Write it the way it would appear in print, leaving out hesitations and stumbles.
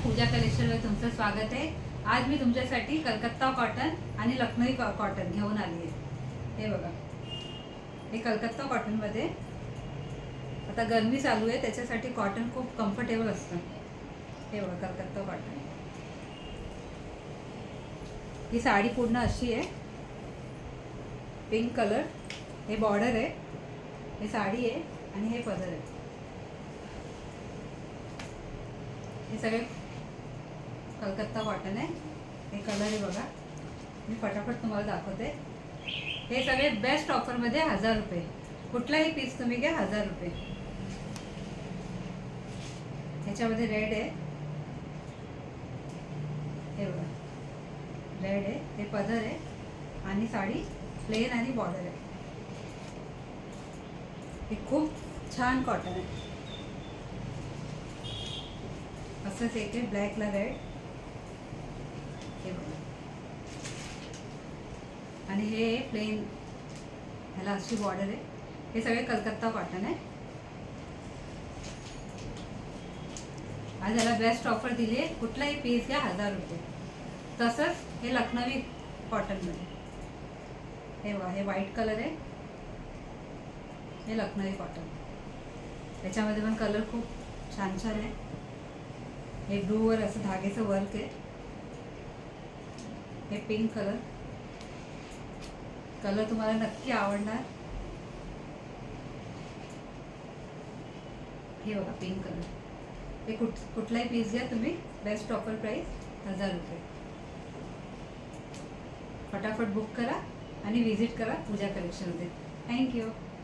पूजा कलेक्शनवर तुमचं स्वागत आहे। आज मी तुमच्यासाठी कलकत्ता कॉटन आणि लखनई कॉटन घेऊन आली आहे। हे बघा, हे कलकत्ता कॉटनमध्ये आता गरमी चालू आहे त्याच्यासाठी कॉटन खूप कम्फर्टेबल असतं। हे बघा, कलकत्ता कॉटन। ही साडी पूर्ण अशी आहे, पिंक कलर, हे बॉर्डर आहे, हे साडी आहे आणि हे पदर आहे। हे सगळे कलकत्ता कॉटन आहे। हे कलर आहे बघा, मी फटाफट तुम्हाला दाखवते। हे सगळे बेस्ट ऑफरमध्ये 1000 रुपये, कुठलाही पीस तुम्ही घ्या 1000 रुपये। ह्याच्यामध्ये रेड आहे, हे बघा रेड आहे, हे पदर आहे आणि साडी प्लेन आणि बॉर्डर आहे। हे खूप छान कॉटन आहे। असंच एक आहे ब्लॅकला रेड, हे बघा, आणि हे प्लेन, ह्याला अशी बॉर्डर आहे। हे सगळे कलकत्ता कॉटन आहे। आज याला बेस्ट ऑफर दिली आहे, कुठलाही पीस घ्या 1000 रुपये। तसंच हे लखनवी कॉटनमध्ये, हे बघा, हे व्हाईट कलर आहे, हे लखनवी कॉटन। त्याच्यामध्ये पण कलर खूप छान छान आहे। हे ब्लूवर असं धागेचं वर्क आहे, हे पिंक कलर, कलर तुम्हाला नक्की आवडणार। हे बघा पिंक कलर, हे कुठलाही पीस घ्या तुम्ही, बेस्ट ऑफर प्राइस 1000 रुपये। फटाफट बुक करा आणि विजिट करा पूजा कलेक्शनमध्ये। थँक्यू।